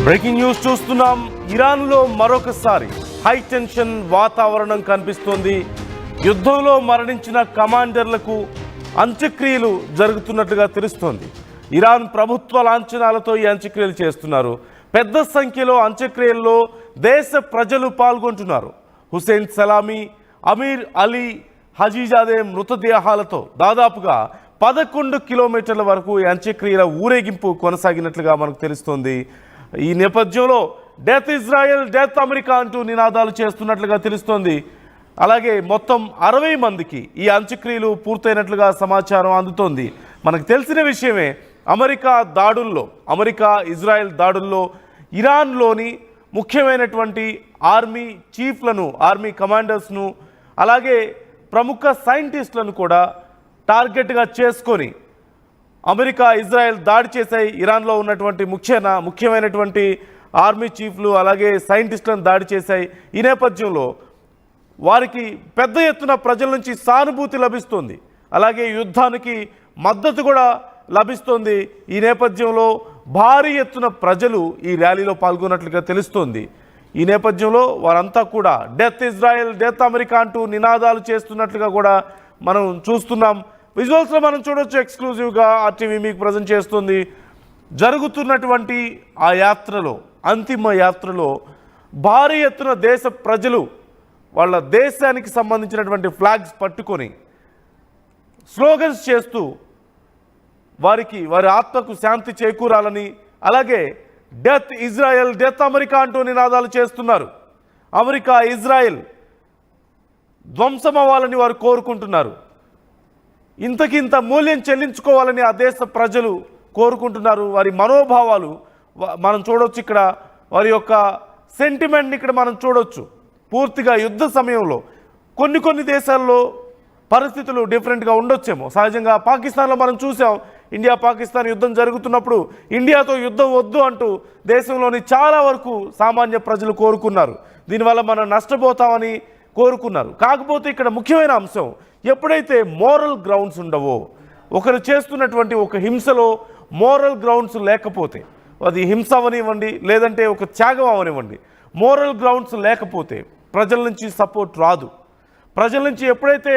Breaking news చూస్తున్నాం. ఇరాన్లో మరొకసారి హై టెన్షన్ వాతావరణం కనిపిస్తోంది. యుద్ధంలో మరణించిన కమాండర్లకు అంత్యక్రియలు జరుగుతున్నట్లుగా తెలుస్తోంది. ఇరాన్ ప్రభుత్వ లాంఛనాలతో ఈ అంత్యక్రియలు చేస్తున్నారు. పెద్ద సంఖ్యలో అంత్యక్రియల్లో దేశ ప్రజలు పాల్గొంటున్నారు. హుసేన్ సలామీ, అమీర్ అలీ హజీజాదే మృతదేహాలతో దాదాపుగా 11 కిలోమీటర్ల వరకు ఈ అంత్యక్రియల ఊరేగింపు కొనసాగినట్లుగా మనకు తెలుస్తోంది. ఈ నేపథ్యంలో డెత్ ఇజ్రాయెల్, డెత్ అమెరికా అంటూ నినాదాలు చేస్తున్నట్లుగా తెలుస్తోంది. అలాగే మొత్తం 60 మందికి ఈ అంత్యక్రియలు పూర్తయినట్లుగా సమాచారం అందుతోంది. మనకు తెలిసిన విషయమే, అమెరికా ఇజ్రాయెల్ దాడుల్లో ఇరాన్లోని ముఖ్యమైనటువంటి ఆర్మీ చీఫ్లను, ఆర్మీ కమాండర్స్ను, అలాగే ప్రముఖ సైంటిస్టులను కూడా టార్గెట్గా చేసుకొని అమెరికా ఇజ్రాయెల్ దాడి చేశాయి. ఇరాన్లో ఉన్నటువంటి ముఖ్యమైనటువంటి ఆర్మీ చీఫ్లు అలాగే సైంటిస్టులను దాడి చేశాయి. ఈ నేపథ్యంలో వారికి పెద్ద ఎత్తున ప్రజల నుంచి సానుభూతి లభిస్తుంది, అలాగే యుద్ధానికి మద్దతు కూడా లభిస్తుంది. ఈ నేపథ్యంలో భారీ ఎత్తున ప్రజలు ఈ ర్యాలీలో పాల్గొన్నట్లుగా తెలుస్తోంది. ఈ నేపథ్యంలో వారంతా కూడా డెత్ ఇజ్రాయెల్, డెత్ అమెరికా అంటూ నినాదాలు చేస్తున్నట్లుగా కూడా మనం చూస్తున్నాం. విజువల్స్లో మనం చూడొచ్చు. ఎక్స్క్లూజివ్గా ఆర్టీవీ మీకు ప్రజెంట్ చేస్తుంది. జరుగుతున్నటువంటి ఆ యాత్రలో, అంతిమ యాత్రలో భారీ ఎత్తున దేశ ప్రజలు వాళ్ళ దేశానికి సంబంధించినటువంటి ఫ్లాగ్స్ పట్టుకొని స్లోగన్స్ చేస్తూ వారి ఆత్మకు శాంతి చేకూరాలని, అలాగే డెత్ ఇజ్రాయెల్, డెత్ అమెరికా అంటూ నినాదాలు చేస్తున్నారు. అమెరికా ఇజ్రాయెల్ ధ్వంసం అవ్వాలని వారు కోరుకుంటున్నారు. ఇంతకింత మూల్యం చెల్లించుకోవాలని ఆ దేశ ప్రజలు కోరుకుంటున్నారు. వారి మనోభావాలు మనం చూడవచ్చు. ఇక్కడ వారి యొక్క సెంటిమెంట్ని ఇక్కడ మనం చూడవచ్చు. పూర్తిగా యుద్ధ సమయంలో కొన్ని దేశాల్లో పరిస్థితులు డిఫరెంట్గా ఉండొచ్చేమో. సహజంగా పాకిస్తాన్లో మనం చూసాం. ఇండియా పాకిస్తాన్ యుద్ధం జరుగుతున్నప్పుడు ఇండియాతో యుద్ధం వద్దు అంటూ దేశంలోని చాలా వరకు సామాన్య ప్రజలు కోరుకున్నారు. దీనివల్ల మనం నష్టపోతామని కోరుకున్నారు. కాకపోతే ఇక్కడ ముఖ్యమైన అంశం, ఎప్పుడైతే మోరల్ గ్రౌండ్స్ ఉండవో, ఒకరు చేస్తున్నటువంటి ఒక హింసలో మోరల్ గ్రౌండ్స్ లేకపోతే, అది హింస అవనివ్వండి లేదంటే ఒక త్యాగం అవనివ్వండి, మోరల్ గ్రౌండ్స్ లేకపోతే ప్రజల నుంచి సపోర్ట్ రాదు. ప్రజల నుంచి ఎప్పుడైతే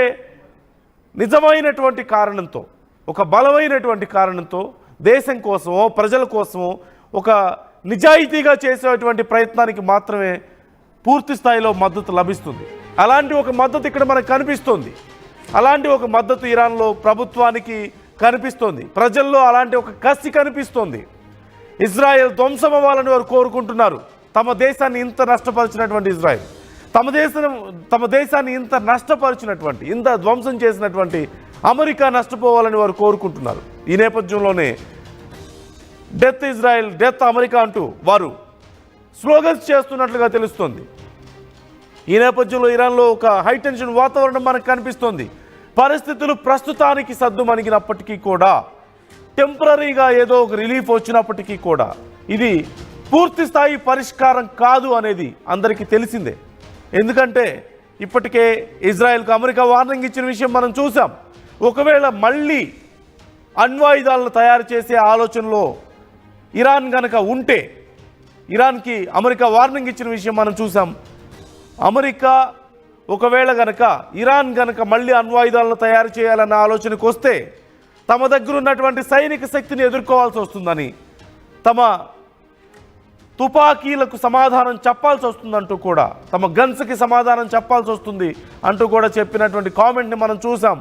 నిజమైనటువంటి కారణంతో, ఒక బలమైనటువంటి కారణంతో దేశం కోసమో ప్రజల కోసమో ఒక నిజాయితీగా చేసేటువంటి ప్రయత్నానికి మాత్రమే పూర్తి స్థాయిలో మద్దతు లభిస్తుంది. అలాంటి ఒక మద్దతు ఇక్కడ మనకు కనిపిస్తోంది. అలాంటి ఒక మద్దతు ఇరాన్లో ప్రభుత్వానికి కనిపిస్తోంది. ప్రజల్లో అలాంటి ఒక కసి కనిపిస్తోంది. ఇజ్రాయెల్ ధ్వంసం అవ్వాలని వారు కోరుకుంటున్నారు. తమ దేశాన్ని ఇంత నష్టపరిచినటువంటి ఇజ్రాయెల్, తమ దేశాన్ని ఇంత నష్టపరిచినటువంటి, ఇంత ధ్వంసం చేసినటువంటి అమెరికా నష్టపోవాలని వారు కోరుకుంటున్నారు. ఈ నేపథ్యంలోనే డెత్ ఇజ్రాయెల్, డెత్ అమెరికా అంటూ వారు స్లోగన్స్ చేస్తున్నట్లుగా తెలుస్తోంది. ఈ నేపథ్యంలో ఇరాన్లో ఒక హై టెన్షన్ వాతావరణం మనకు కనిపిస్తోంది. పరిస్థితులు ప్రస్తుతానికి సద్దుమణిగినప్పటికీ కూడా, టెంపరీగా ఏదో ఒక రిలీఫ్ వచ్చినప్పటికీ కూడా ఇది పూర్తి స్థాయి పరిష్కారం కాదు అనేది అందరికీ తెలిసిందే. ఎందుకంటే ఇప్పటికే ఇజ్రాయెల్కు అమెరికా వార్నింగ్ ఇచ్చిన విషయం మనం చూసాం. ఒకవేళ మళ్ళీ అణ్వాయుధాలను తయారు చేసే ఆలోచనలో ఇరాన్ గనక ఉంటే, ఇరాన్కి అమెరికా వార్నింగ్ ఇచ్చిన విషయం మనం చూసాం. అమెరికా ఒకవేళ గనక ఇరాన్ గనక మళ్ళీ అణ్వాయుధాలను తయారు చేయాలన్న ఆలోచనకు వస్తే తమ దగ్గర ఉన్నటువంటి సైనిక శక్తిని ఎదుర్కోవాల్సి వస్తుందని, తమ తుపాకీలకు సమాధానం చెప్పాల్సి వస్తుందంటూ కూడా, తమ గన్స్కి సమాధానం చెప్పాల్సి వస్తుంది అంటూ కూడా చెప్పినటువంటి కామెంట్ని మనం చూసాం.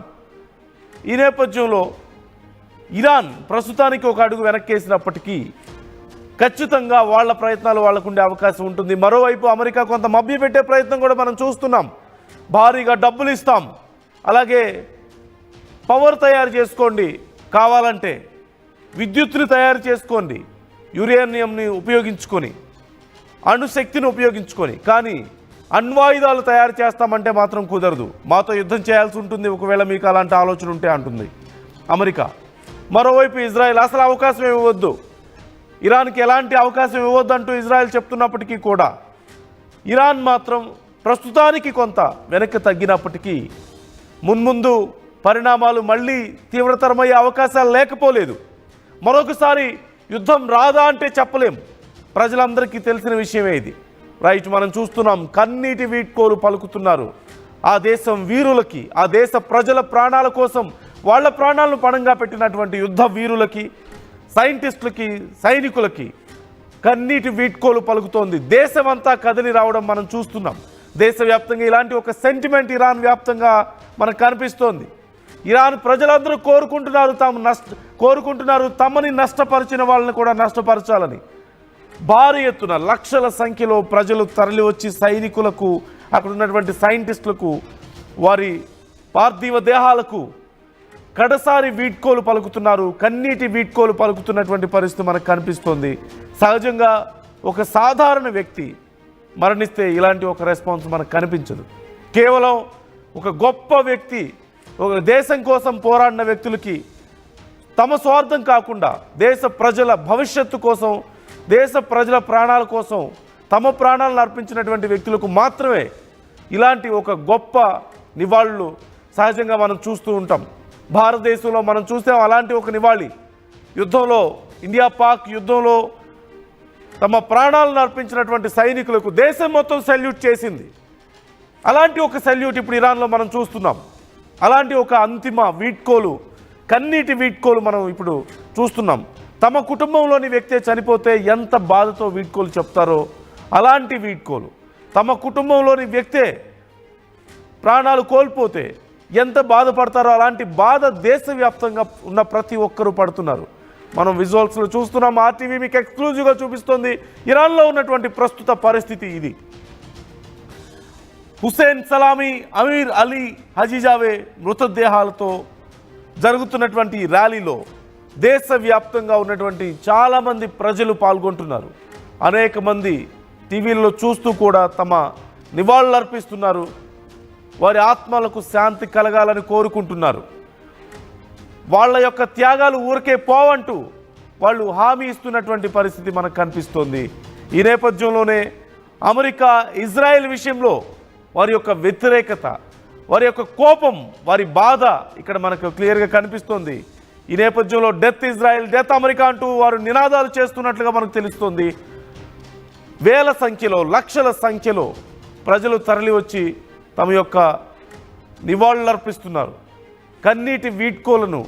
ఈ నేపథ్యంలో ఇరాన్ ప్రస్తుతానికి ఒక అడుగు వెనక్కేసినప్పటికీ ఖచ్చితంగా వాళ్ళ ప్రయత్నాలు వాళ్ళకు ఉండే అవకాశం ఉంటుంది. మరోవైపు అమెరికా కొంత మభ్యపెట్టే ప్రయత్నం కూడా మనం చూస్తున్నాం. భారీగా డబ్బులు ఇస్తాం, అలాగే పవర్ తయారు చేసుకోండి, కావాలంటే విద్యుత్తుని తయారు చేసుకోండి, యురేనియంని ఉపయోగించుకొని, అణుశక్తిని ఉపయోగించుకొని, కానీ అణ్వాయుధాలు తయారు చేస్తామంటే మాత్రం కుదరదు, మాతో యుద్ధం చేయాల్సి ఉంటుంది ఒకవేళ మీకు అలాంటి ఆలోచన ఉంటే అంటుంది అమెరికా. మరోవైపు ఇజ్రాయెల్ అసలు అవకాశం ఇవ్వద్దు, ఇరాన్కి ఎలాంటి అవకాశం ఇవ్వద్దు అంటూ ఇజ్రాయెల్ చెప్తున్నప్పటికీ కూడా ఇరాన్ మాత్రం ప్రస్తుతానికి కొంత వెనక్కి తగ్గినప్పటికీ మున్ముందు పరిణామాలు మళ్ళీ తీవ్రతరమయ్యే అవకాశాలు లేకపోలేదు. మరొకసారి యుద్ధం రాదా అంటే చెప్పలేం. ప్రజలందరికీ తెలిసిన విషయమే ఇది. రైట్, మనం చూస్తున్నాం కన్నీటి వీడ్కోలు పలుకుతున్నారు ఆ దేశం వీరులకి, ఆ దేశ ప్రజల ప్రాణాల కోసం వాళ్ళ ప్రాణాలను పణంగా పెట్టినటువంటి యుద్ధ వీరులకి, సైంటిస్టులకి, సైనికులకి కన్నీటి వీడ్కోలు పలుకుతోంది. దేశమంతా కదిలి రావడం మనం చూస్తున్నాం. దేశవ్యాప్తంగా ఇలాంటి ఒక సెంటిమెంట్ ఇరాన్ వ్యాప్తంగా మనకు కనిపిస్తోంది. ఇరాన్ ప్రజలందరూ కోరుకుంటున్నారు తమని నష్టపరిచిన వాళ్ళని కూడా నష్టపరచాలని. భారీ ఎత్తున లక్షల సంఖ్యలో ప్రజలు తరలి వచ్చి సైనికులకు, అక్కడ ఉన్నటువంటి సైంటిస్టులకు, వారి పార్థివ దేహాలకు కడసారి వీడ్కోలు పలుకుతున్నారు. కన్నీటి వీడ్కోలు పలుకుతున్నటువంటి పరిస్థితి మనకు కనిపిస్తోంది. సహజంగా ఒక సాధారణ వ్యక్తి మరణిస్తే ఇలాంటి ఒక రెస్పాన్స్ మనకు కనిపించదు. కేవలం ఒక గొప్ప వ్యక్తి, ఒక దేశం కోసం పోరాడిన వ్యక్తులకి తమ స్వార్థం కాకుండా దేశ ప్రజల భవిష్యత్తు కోసం, దేశ ప్రజల ప్రాణాల కోసం తమ ప్రాణాలను అర్పించినటువంటి వ్యక్తులకు మాత్రమే ఇలాంటి ఒక గొప్ప నివాళులు సహజంగా మనం చూస్తూ ఉంటాం. భారతదేశంలో మనం చూస్తే అలాంటి ఒక నివాళి యుద్ధంలో, ఇండియా పాక్ యుద్ధంలో తమ ప్రాణాలను అర్పించినటువంటి సైనికులకు దేశం మొత్తం సెల్యూట్ చేసింది. అలాంటి ఒక సెల్యూట్ ఇప్పుడు ఇరాన్లో మనం చూస్తున్నాం. అలాంటి ఒక అంతిమ వీడ్కోలు, కన్నీటి వీడ్కోలు మనం ఇప్పుడు చూస్తున్నాం. తమ కుటుంబంలోని వ్యక్తే చనిపోతే ఎంత బాధతో వీడ్కోలు చెప్తారో అలాంటి వీడ్కోలు, తమ కుటుంబంలోని వ్యక్తే ప్రాణాలు కోల్పోతే ఎంత బాధపడతారో అలాంటి బాధ దేశవ్యాప్తంగా ఉన్న ప్రతి ఒక్కరూ పడుతున్నారు. మనం విజువల్స్లో చూస్తున్నాం. RTV మీకు ఎక్స్క్లూజివ్గా చూపిస్తోంది ఇరాన్లో ఉన్నటువంటి ప్రస్తుత పరిస్థితి ఇది. హుసేన్ సలామీ, అమీర్ అలీ హజీజావే మృతదేహాలతో జరుగుతున్నటువంటి ర్యాలీలో దేశవ్యాప్తంగా ఉన్నటువంటి చాలామంది ప్రజలు పాల్గొంటున్నారు. అనేక మంది టీవీల్లో చూస్తూ కూడా తమ నివాళులు అర్పిస్తున్నారు. వారి ఆత్మలకు శాంతి కలగాలని కోరుకుంటున్నారు. వాళ్ళ యొక్క త్యాగాలు ఊరికే పోవంటూ వాళ్ళు హామీ ఇస్తున్నటువంటి పరిస్థితి మనకు కనిపిస్తోంది. ఈ నేపథ్యంలోనే అమెరికా ఇజ్రాయెల్ విషయంలో వారి యొక్క వ్యతిరేకత, వారి యొక్క కోపం, వారి బాధ ఇక్కడ మనకు క్లియర్గా కనిపిస్తోంది. ఈ నేపథ్యంలో డెత్ ఇజ్రాయెల్, డెత్ అమెరికా అంటూ వారు నినాదాలు చేస్తున్నట్లుగా మనకు తెలుస్తోంది. వేల సంఖ్యలో, లక్షల సంఖ్యలో ప్రజలు తరలి వచ్చి తమ యొక్క నివాళులు అర్పిస్తున్నారు. కన్నీటి వీడ్కోలను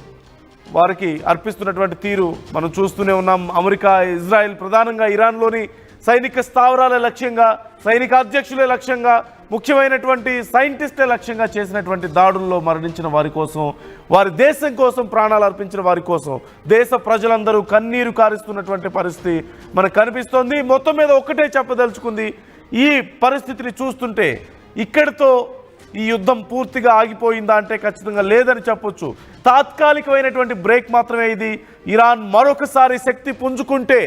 వారికి అర్పిస్తున్నటువంటి తీరు మనం చూస్తూనే ఉన్నాం. అమెరికా, ఇజ్రాయెల్ ప్రధానంగా ఇరాన్లోని సైనిక స్థావరాల లక్ష్యంగా, సైనిక అధ్యక్షులే లక్ష్యంగా, ముఖ్యమైనటువంటి సైంటిస్టులే లక్ష్యంగా చేసినటువంటి దాడుల్లో మరణించిన వారి కోసం, వారి దేశం కోసం ప్రాణాలు అర్పించిన వారి కోసం దేశ ప్రజలందరూ కన్నీరు కారుస్తున్నటువంటి పరిస్థితి మనకు కనిపిస్తోంది. మొత్తం మీద ఒక్కటే చెప్పదలుచుకుంది, ఈ పరిస్థితిని చూస్తుంటే ఇక్కడితో ఈ యుద్ధం పూర్తిగా ఆగిపోయిందా అంటే ఖచ్చితంగా లేదని చెప్పొచ్చు. తాత్కాలికమైనటువంటి బ్రేక్ మాత్రమే ఇది. ఇరాన్ మరొకసారి శక్తి పుంజుకుంటే